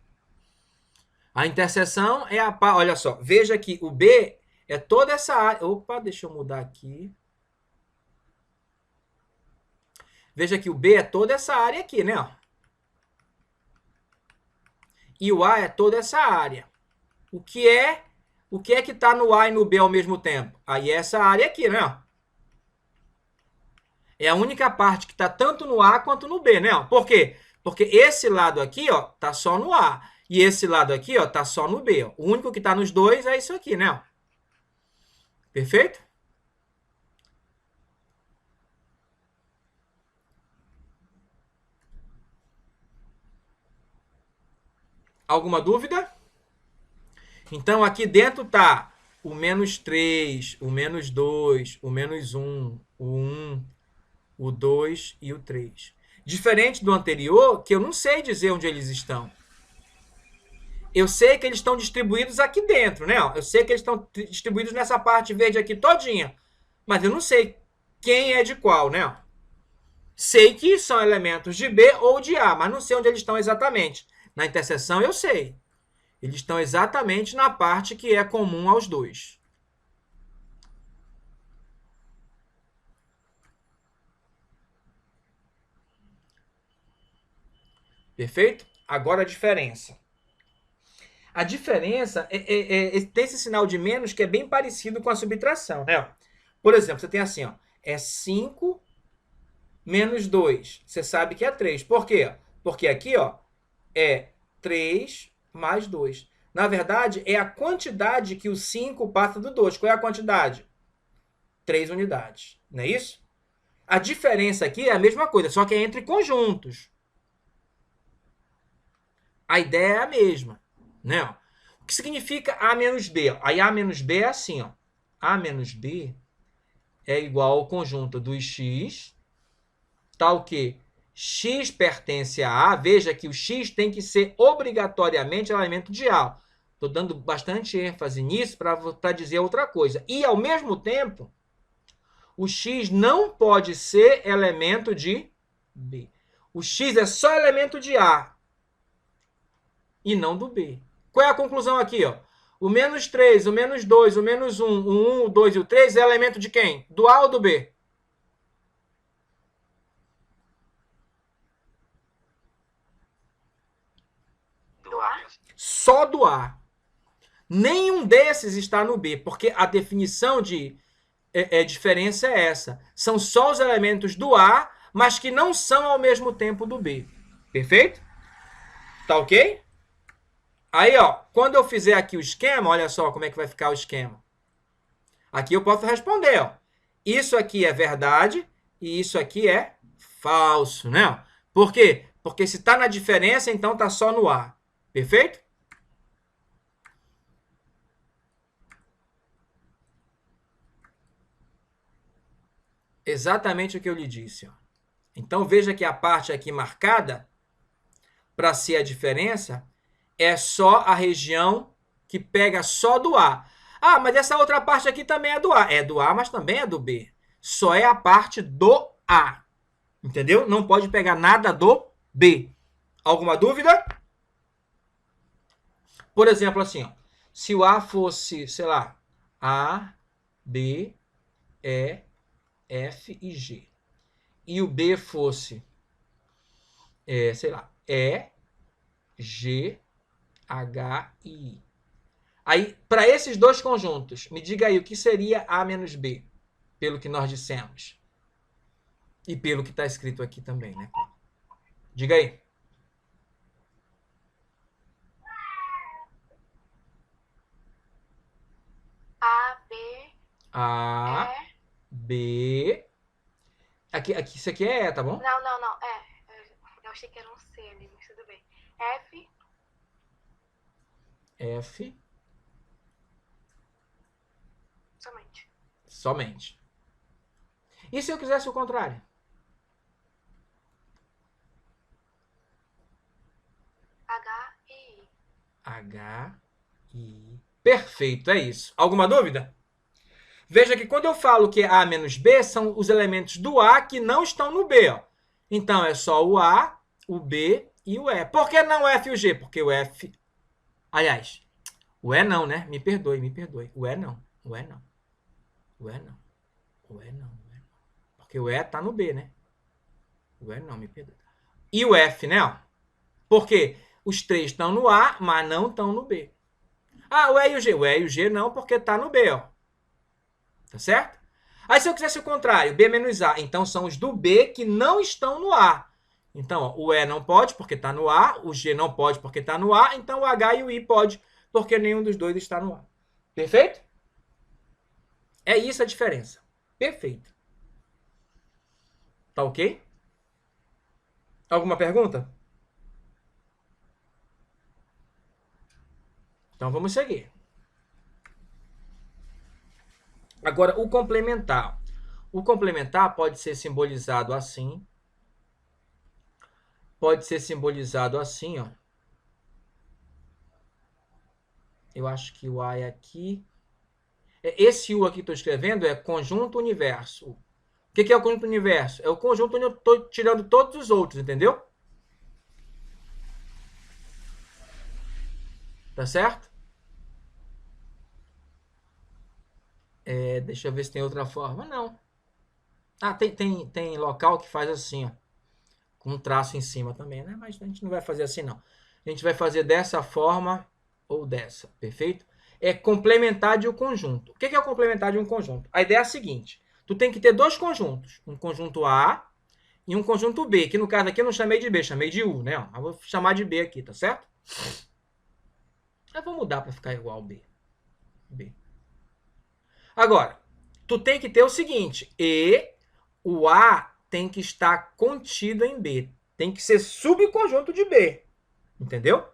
A: A interseção é a... Olha só, veja que o B é toda essa área... Opa, deixa eu mudar aqui. Veja que o B é toda essa área aqui, né? E o A é toda essa área. O que é que está no A e no B ao mesmo tempo? Aí é essa área aqui, né? É a única parte que está tanto no A quanto no B, né? Por quê? Porque esse lado aqui, ó, tá só no A. E esse lado aqui, ó, tá só no B. Ó. O único que está nos dois é isso aqui, né? Perfeito? Alguma dúvida? Então, aqui dentro tá o menos 3, o menos 2, o menos 1, o 1, o 2 e o 3. Diferente do anterior, que eu não sei dizer onde eles estão. Eu sei que eles estão distribuídos aqui dentro, né? Eu sei que eles estão distribuídos nessa parte verde aqui todinha. Mas eu não sei quem é de qual, né? Sei que são elementos de B ou de A, mas não sei onde eles estão exatamente. Na interseção eu sei. Eles estão exatamente na parte que é comum aos dois. Perfeito? Agora a diferença. A diferença tem esse sinal de menos que é bem parecido com a subtração, né? Por exemplo, você tem assim, ó, é 5 menos 2. Você sabe que é 3. Por quê? Porque aqui, ó, é 3 mais 2. Na verdade, é a quantidade que o 5 passa do 2. Qual é a quantidade? 3 unidades. Não é isso? A diferença aqui é a mesma coisa, só que é entre conjuntos. A ideia é a mesma, né? O que significa A menos B? Aí A menos B é assim, ó. A menos B é igual ao conjunto dos X, tal que X pertence a A. Veja que o X tem que ser obrigatoriamente elemento de A. Estou dando bastante ênfase nisso para dizer outra coisa. E, ao mesmo tempo, o X não pode ser elemento de B. O X é só elemento de A e não do B. Qual é a conclusão aqui? Ó? O menos 3, o menos 2, o menos 1, o 1, o 2 e o 3 é elemento de quem? Do A ou do B?
B: Do A.
A: Só do A. Nenhum desses está no B, porque a definição de diferença é essa. São só os elementos do A, mas que não são ao mesmo tempo do B. Perfeito? Tá ok? Aí, ó, quando eu fizer aqui o esquema, olha só como é que vai ficar o esquema. Aqui eu posso responder, ó. Isso aqui é verdade e isso aqui é falso, né? Por quê? Porque se está na diferença, então está só no A. Perfeito? Exatamente o que eu lhe disse. Ó. Então, veja que a parte aqui marcada para ser a diferença é só a região que pega só do A. Ah, mas essa outra parte aqui também é do A. É do A, mas também é do B. Só é a parte do A. Entendeu? Não pode pegar nada do B. Alguma dúvida? Por exemplo, assim, ó, se o A fosse, sei lá, A, B, E, F e G. E o B fosse, sei lá, E, G, H e I. Aí, para esses dois conjuntos, me diga aí o que seria A menos B, pelo que nós dissemos. E pelo que está escrito aqui também, né? Diga aí.
C: A, B,
A: A,
C: E.
A: B. Aqui, isso aqui é E, tá bom?
C: Não. Eu achei que era um C ali, mas tudo bem. F.
A: F.
C: Somente.
A: E se eu quisesse o contrário?
C: H e I.
A: H, I. Perfeito, é isso. Alguma dúvida? Veja que quando eu falo que é A menos B, são os elementos do A que não estão no B. Ó. Então, é só o A, o B e o E. Por que não o F e o G? Porque o F... Aliás, o E não, né? Me perdoe. O E não. Porque o E tá no B, né? O E não, me perdoe. E o F, né? Ó. Porque os três estão no A, mas não estão no B. Ah, o E e o G. O E e o G não, porque tá no B, ó. Tá certo? Aí se eu quisesse o contrário, B menos A, então são os do B que não estão no A. Então, ó, o E não pode porque está no A, o G não pode porque está no A, então o H e o I pode porque nenhum dos dois está no A. Perfeito? É isso a diferença. Perfeito. Tá ok? Alguma pergunta? Então vamos seguir. Agora, o complementar. O complementar pode ser simbolizado assim. Pode ser simbolizado assim, ó. Eu acho que o A é aqui. Esse U aqui que estou escrevendo é conjunto universo. O que é o conjunto universo? É o conjunto onde eu estou tirando todos os outros, entendeu? Tá certo? Deixa eu ver se tem outra forma. Não. Ah, tem local que faz assim, ó. Com um traço em cima também, né? Mas a gente não vai fazer assim, não. A gente vai fazer dessa forma ou dessa, perfeito? É complementar de um conjunto. O que é o complementar de um conjunto? A ideia é a seguinte. Tu tem que ter dois conjuntos. Um conjunto A e um conjunto B. Que no caso aqui eu não chamei de B, chamei de U, né? Eu vou chamar de B aqui, tá certo? Eu vou mudar para ficar igual ao B. Agora, tu tem que ter o seguinte. O A tem que estar contido em B. Tem que ser subconjunto de B. Entendeu?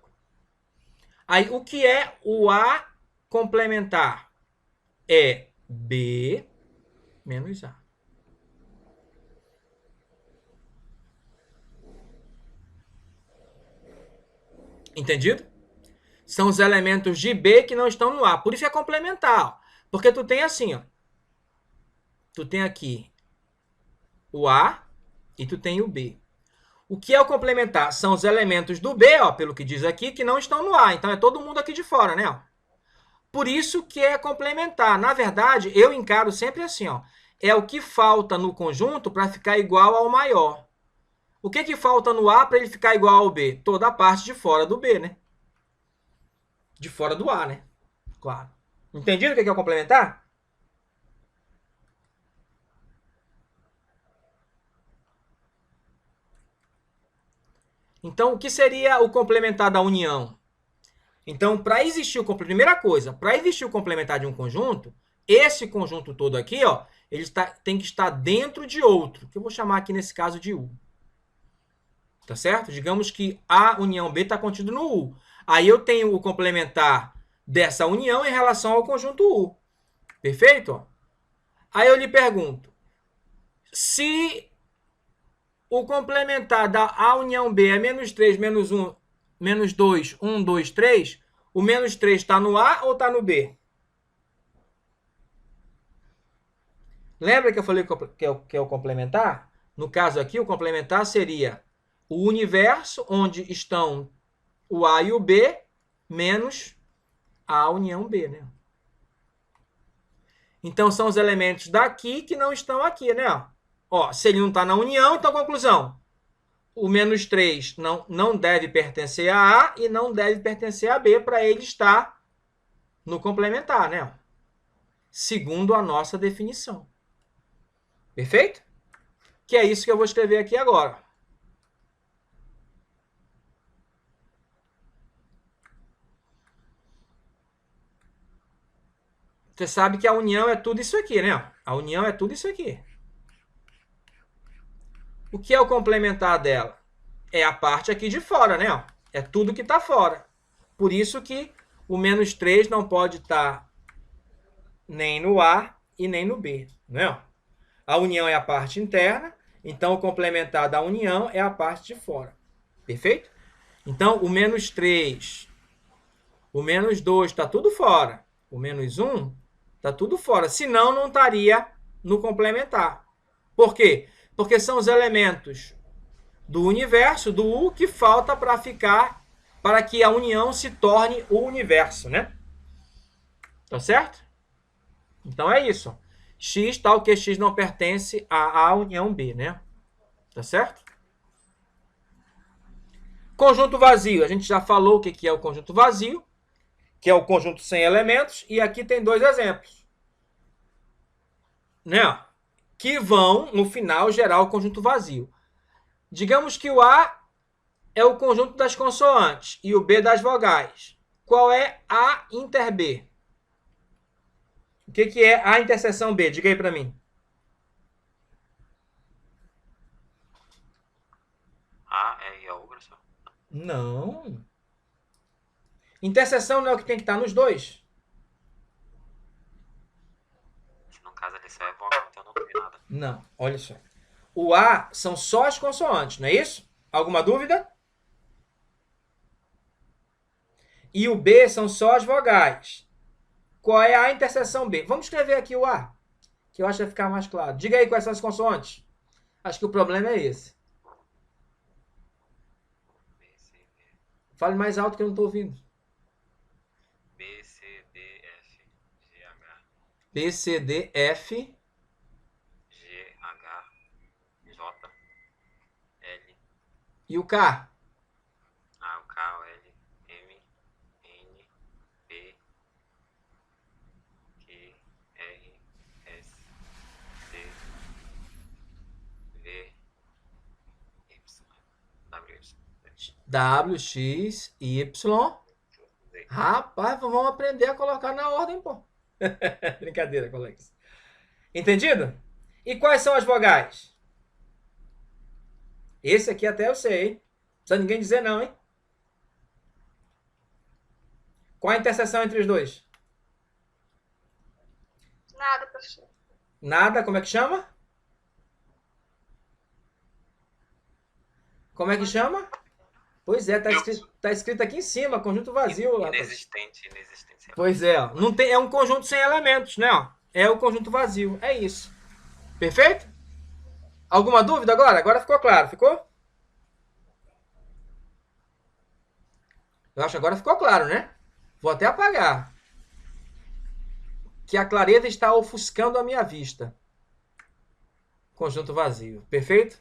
A: Aí, o que é o A complementar? É B menos A. Entendido? São os elementos de B que não estão no A. Por isso é complementar. Porque tu tem assim, ó. Tu tem aqui o A e tu tem o B. O que é o complementar? São os elementos do B, ó, pelo que diz aqui, que não estão no A. Então é todo mundo aqui de fora, né? Por isso que é complementar. Na verdade, eu encaro sempre assim, ó. É o que falta no conjunto para ficar igual ao maior. O que falta no A para ele ficar igual ao B? Toda a parte de fora do B, né? De fora do A, né? Claro. Entendido o que é o complementar? Então, o que seria o complementar da união? Então, para existir primeira coisa, para existir o complementar de um conjunto, esse conjunto todo aqui, ó, ele tem que estar dentro de outro, que eu vou chamar aqui nesse caso de U. Tá certo? Digamos que A união B está contido no U. Aí eu tenho o complementar dessa união em relação ao conjunto U. Perfeito? Aí eu lhe pergunto, se o complementar da A união B é menos 3, menos 1, menos 2, 1, 2, 3. O menos 3 está no A ou está no B? Lembra que eu falei que é o complementar? No caso aqui, o complementar seria o universo onde estão o A e o B menos a união B, né? Então, são os elementos daqui que não estão aqui, né? Ó, se ele não está na união, então, conclusão. O menos 3 não deve pertencer a A e não deve pertencer a B para ele estar no complementar, né? Segundo a nossa definição. Perfeito? Que é isso que eu vou escrever aqui agora. Você sabe que a união é tudo isso aqui, né? A união é tudo isso aqui. O que é o complementar dela? É a parte aqui de fora, né? É tudo que está fora. Por isso que o menos 3 não pode estar nem no A e nem no B, né? A união é a parte interna, então o complementar da união é a parte de fora. Perfeito? Então, o menos 3, o menos 2 está tudo fora. O menos 1 está tudo fora. Senão, não estaria no complementar. Por quê? Porque são os elementos do universo, do U, que falta para ficar, para que a união se torne o universo, né? Tá certo? Então é isso. X tal que X não pertence à união B, né? Tá certo? Conjunto vazio. A gente já falou o que é o conjunto vazio, que é o conjunto sem elementos, e aqui tem dois exemplos, né? Que vão, no final, gerar o conjunto vazio. Digamos que o A é o conjunto das consoantes e o B das vogais. Qual é A inter B? O que é A interseção B? Diga aí para mim.
B: A é igual, professor?
A: Não. Interseção não é o que tem que estar nos dois?
B: No caso ali só é vogal, então não teve nada.
A: Não, olha só. O A são só as consoantes, não é isso? Alguma dúvida? E o B são só as vogais. Qual é a interseção B? Vamos escrever aqui o A, que eu acho que vai ficar mais claro. Diga aí quais são as consoantes. Acho que o problema é esse.
B: B, C, D.
A: Fale mais alto que eu não estou ouvindo.
B: B, C, D, F, G, H.
A: B, C, D, F.
B: G, H, J, L.
A: E o K?
B: A, o K, o L, M, N, P, Q, R, S, T, V, Y, W,
A: W, X, Y.
B: Z.
A: Rapaz, vamos aprender a colocar na ordem, pô. Brincadeira, colegas. Entendido? E quais são as vogais? Esse aqui até eu sei, hein? Não precisa ninguém dizer não, hein? Qual a interseção entre os dois?
C: Nada, professor.
A: Nada, como é que chama? Como é que chama? Pois é, tá escrito aqui em cima, conjunto vazio. Rapaz.
B: Inexistente.
A: Pois é, ó. Não tem, é um conjunto sem elementos, né? Ó. É o conjunto vazio, é isso. Perfeito? Alguma dúvida agora? Agora ficou claro, ficou? Eu acho que agora ficou claro, né? Vou até apagar. Que a clareza está ofuscando a minha vista. Conjunto vazio, perfeito?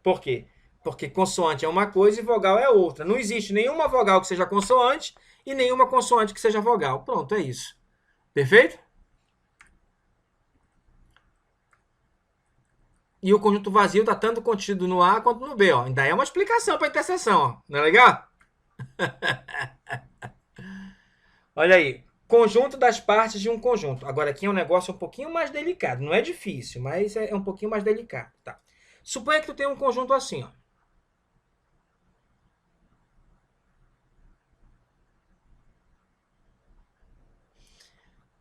A: Por quê? Porque consoante é uma coisa e vogal é outra. Não existe nenhuma vogal que seja consoante e nenhuma consoante que seja vogal. Pronto, é isso. Perfeito? E o conjunto vazio está tanto contido no A quanto no B. Ó. Ainda é uma explicação para a interseção. Ó. Não é legal? Olha aí. Conjunto das partes de um conjunto. Agora aqui é um negócio um pouquinho mais delicado. Não é difícil, mas é um pouquinho mais delicado. Tá? Suponha que tu tem um conjunto assim. Ó.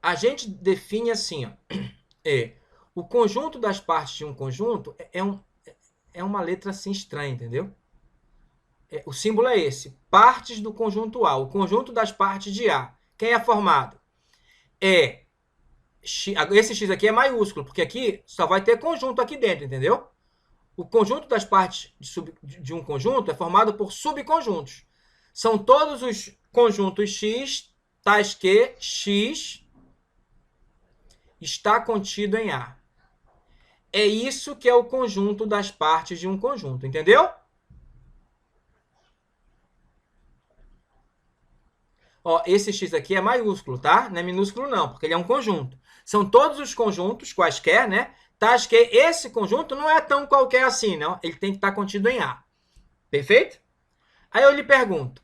A: A gente define assim, ó, o conjunto das partes de um conjunto é uma letra assim estranha, entendeu? O símbolo é esse. Partes do conjunto A. O conjunto das partes de A. Quem é formado? Esse X aqui é maiúsculo, porque aqui só vai ter conjunto aqui dentro, entendeu? O conjunto das partes de um conjunto é formado por subconjuntos. São todos os conjuntos X, tais que X está contido em A. É isso que é o conjunto das partes de um conjunto, entendeu? Ó, esse X aqui é maiúsculo, tá? Não é minúsculo não, porque ele é um conjunto. São todos os conjuntos, quaisquer, né? Tais que esse conjunto não é tão qualquer assim, não. Ele tem que estar contido em A. Perfeito? Aí eu lhe pergunto,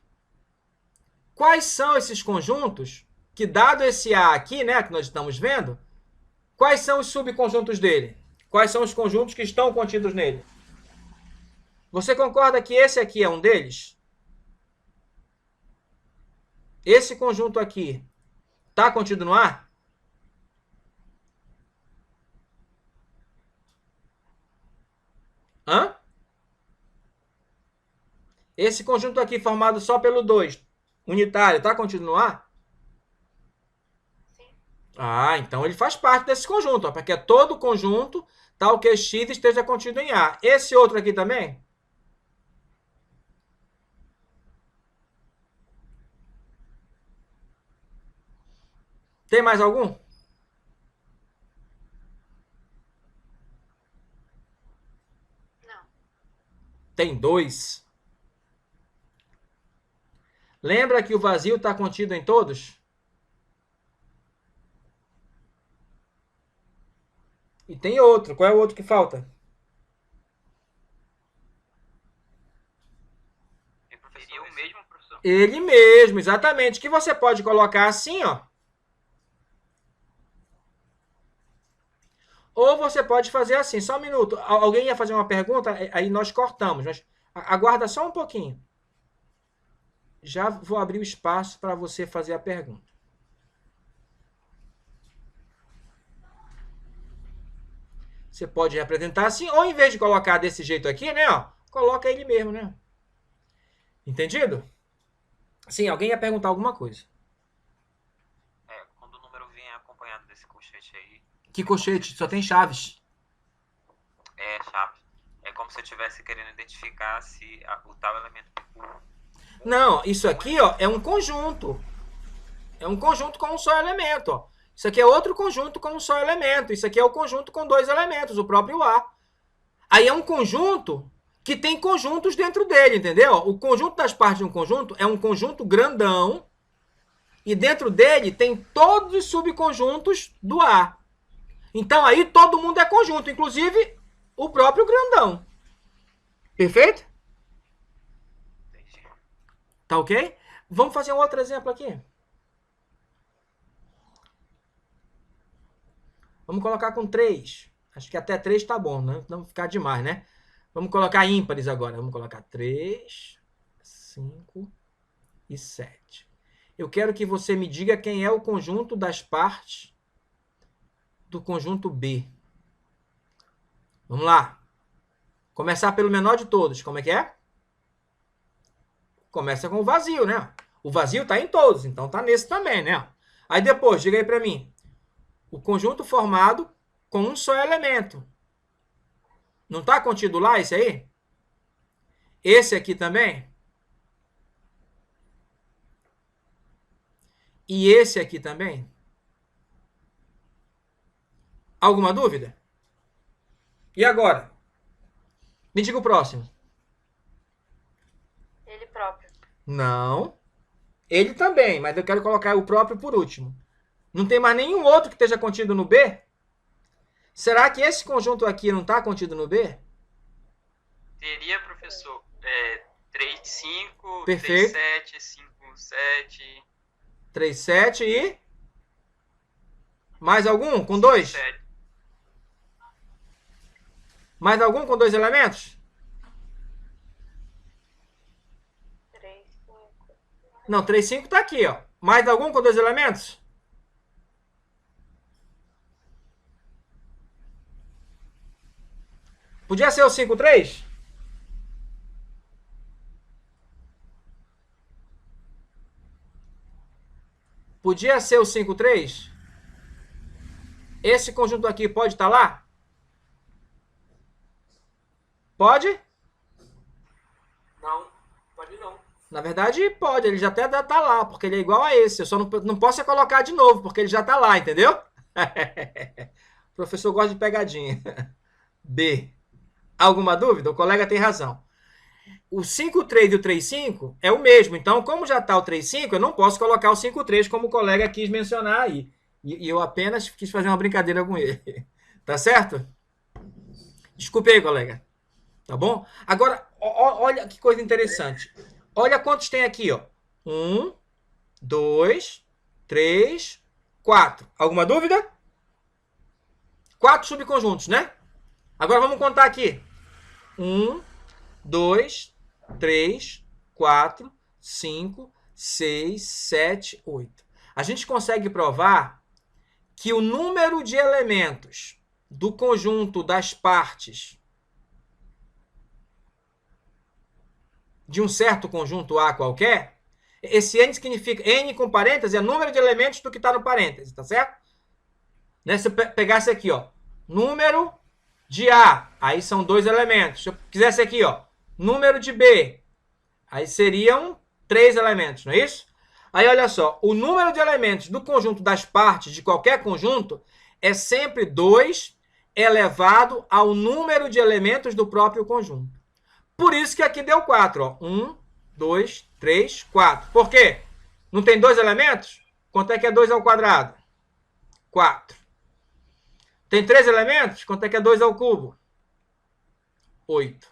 A: quais são esses conjuntos que, dado esse A aqui, né, que nós estamos vendo, quais são os subconjuntos dele? Quais são os conjuntos que estão contidos nele? Você concorda que esse aqui é um deles? Esse conjunto aqui está contido no A? Hã? Esse conjunto aqui formado só pelo 2, unitário, está contido no A?
C: Sim.
A: Ah, então ele faz parte desse conjunto, ó, porque é todo conjunto tal que X esteja contido em A. Esse outro aqui também? Tem mais algum?
C: Não.
A: Tem 2. Lembra que o vazio está contido em todos? E tem outro. Qual é o outro que falta?
B: Seria o mesmo, professor?
A: Ele mesmo, exatamente. Que você pode colocar assim, ó. Ou você pode fazer assim, só um minuto. Alguém ia fazer uma pergunta, aí nós cortamos. Mas aguarda só um pouquinho. Já vou abrir o espaço para você fazer a pergunta. Você pode representar assim, ou em vez de colocar desse jeito aqui, né, ó, coloca ele mesmo, né? Entendido? Sim, alguém ia perguntar alguma coisa.
B: Quando o número vem acompanhado desse colchete aí.
A: Que colchete? Só tem chaves.
B: Chaves. É como se eu estivesse querendo identificar se o tal elemento.
A: Não, isso aqui, ó, é um conjunto. É um conjunto com um só elemento, ó. Isso aqui é outro conjunto com um só elemento. Isso aqui é o conjunto com 2 elementos, o próprio A. Aí é um conjunto que tem conjuntos dentro dele, entendeu? O conjunto das partes de um conjunto é um conjunto grandão e dentro dele tem todos os subconjuntos do A. Então aí todo mundo é conjunto, inclusive o próprio grandão. Perfeito? Tá ok? Vamos fazer um outro exemplo aqui. Vamos colocar com 3. Acho que até 3 tá bom, né? Não ficar demais, né? Vamos colocar ímpares agora. Vamos colocar 3, 5 e 7. Eu quero que você me diga quem é o conjunto das partes do conjunto B. Vamos lá. Começar pelo menor de todos. Como é que é? Começa com o vazio, né? O vazio tá em todos, então tá nesse também, né? Aí depois, diga aí pra mim. O conjunto formado com um só elemento. Não tá contido lá esse aí? Esse aqui também? E esse aqui também? Alguma dúvida? E agora? Me diga o próximo.
C: Ele próprio.
A: Não. Ele também, mas eu quero colocar o próprio por último. Não tem mais nenhum outro que esteja contido no B? Será que esse conjunto aqui não está contido no B?
D: Teria, professor, 3, 5,
A: Perfeito.
D: 3, 7, 5, 7...
A: 3, 7 e... Mais algum com 2?
D: 7.
A: Mais algum com 2 elementos?
C: 3, 5.
A: Não, 3, 5 está aqui, ó. Mais algum com 2 elementos? Podia ser o 5,3? Podia ser o 5,3? Esse conjunto aqui pode estar lá? Pode?
E: Não, pode não.
A: Na verdade, pode. Ele já até tá lá, porque ele é igual a esse. Eu só não posso colocar de novo, porque ele já tá lá, entendeu? O professor gosta de pegadinha. B. Alguma dúvida? O colega tem razão. O 5,3 e o 3,5 é o mesmo. Então, como já está o 3,5, eu não posso colocar o 5,3 como o colega quis mencionar aí. E eu apenas quis fazer uma brincadeira com ele. Tá certo? Desculpe aí, colega. Tá bom? Agora, olha que coisa interessante. Olha quantos tem aqui, ó. 1, 2, 3, 4. Alguma dúvida? 4 subconjuntos, né? Agora vamos contar aqui. 1, 2, 3, 4, 5, 6, 7, 8. A gente consegue provar que o número de elementos do conjunto das partes de um certo conjunto A qualquer, esse N significa, N com parênteses, é o número de elementos do que está no parênteses, tá certo? Né? Se eu pegasse aqui, ó, número de A, aí são 2 elementos. Se eu quisesse aqui, ó, número de B, aí seriam 3 elementos, não é isso? Aí, olha só, o número de elementos do conjunto das partes de qualquer conjunto é sempre 2 elevado ao número de elementos do próprio conjunto. Por isso que aqui deu 4, ó. 1, 2, 3, 4. Por quê? Não tem 2 elementos? Quanto é que é 2 ao quadrado? 4. Tem 3 elementos? Quanto é que é 2 ao cubo? 8.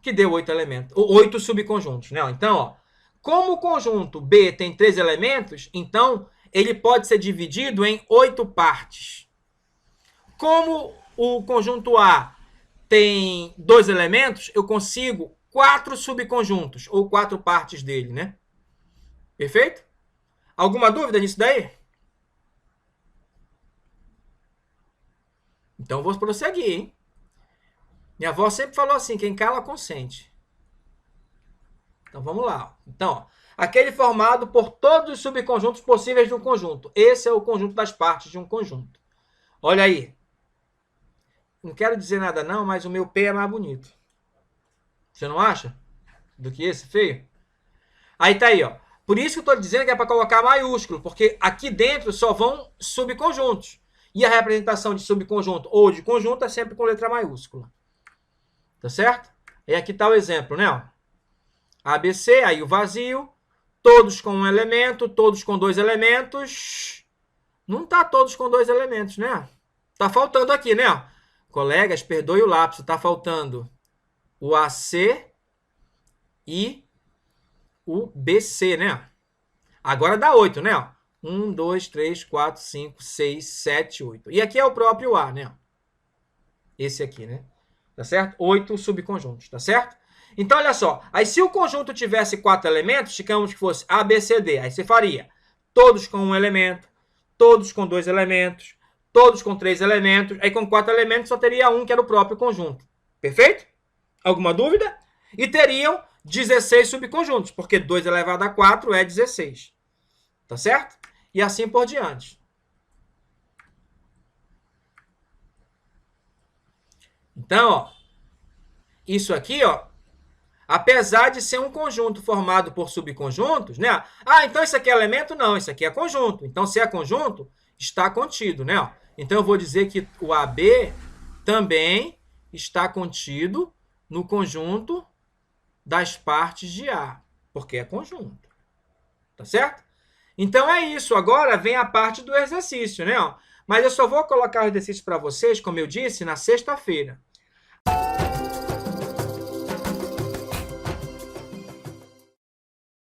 A: Que deu 8 elementos. 8 subconjuntos, né? Então, ó, como o conjunto B tem 3 elementos, então ele pode ser dividido em 8 partes. Como o conjunto A tem 2 elementos, eu consigo 4 subconjuntos, ou 4 partes dele, né? Perfeito? Alguma dúvida nisso daí? Então, vou prosseguir, hein? Minha avó sempre falou assim, quem cala, consente. Então, vamos lá. Então, ó, aquele formado por todos os subconjuntos possíveis de um conjunto. Esse é o conjunto das partes de um conjunto. Olha aí. Não quero dizer nada não, mas o meu P é mais bonito. Você não acha? Do que esse feio? Aí tá aí, ó. Por isso que eu estou dizendo que é para colocar maiúsculo, porque aqui dentro só vão subconjuntos. E a representação de subconjunto ou de conjunto é sempre com letra maiúscula. Tá certo? E aqui tá o exemplo, né? Ó. ABC, aí o vazio, todos com um elemento, todos com 2 elementos. Não tá todos com 2 elementos, né? Tá faltando aqui, né? Colegas, perdoe o lapso, tá faltando o AC e o BC, né? Agora dá 8, né? 1, 2, 3, 4, 5, 6, 7, 8. E aqui é o próprio A, né? Esse aqui, né? Tá certo? 8 subconjuntos, tá certo? Então, olha só. Aí, se o conjunto tivesse 4 elementos, digamos que fosse A, B, C, D. Aí você faria todos com 1 elemento, todos com 2 elementos, todos com 3 elementos. Aí, com 4 elementos, só teria um, que era o próprio conjunto. Perfeito? Alguma dúvida? E teriam 16 subconjuntos, porque 2 elevado a 4 é 16. Tá certo? E assim por diante. Então, ó, isso aqui, ó, apesar de ser um conjunto formado por subconjuntos, né? Ah, então isso aqui é elemento? Não, isso aqui é conjunto. Então, se é conjunto, está contido, né? Então, eu vou dizer que o AB também está contido no conjunto das partes de A, porque é conjunto. Tá certo? Então, é isso. Agora vem a parte do exercício, né? Mas eu só vou colocar o exercício para vocês, como eu disse, na sexta-feira.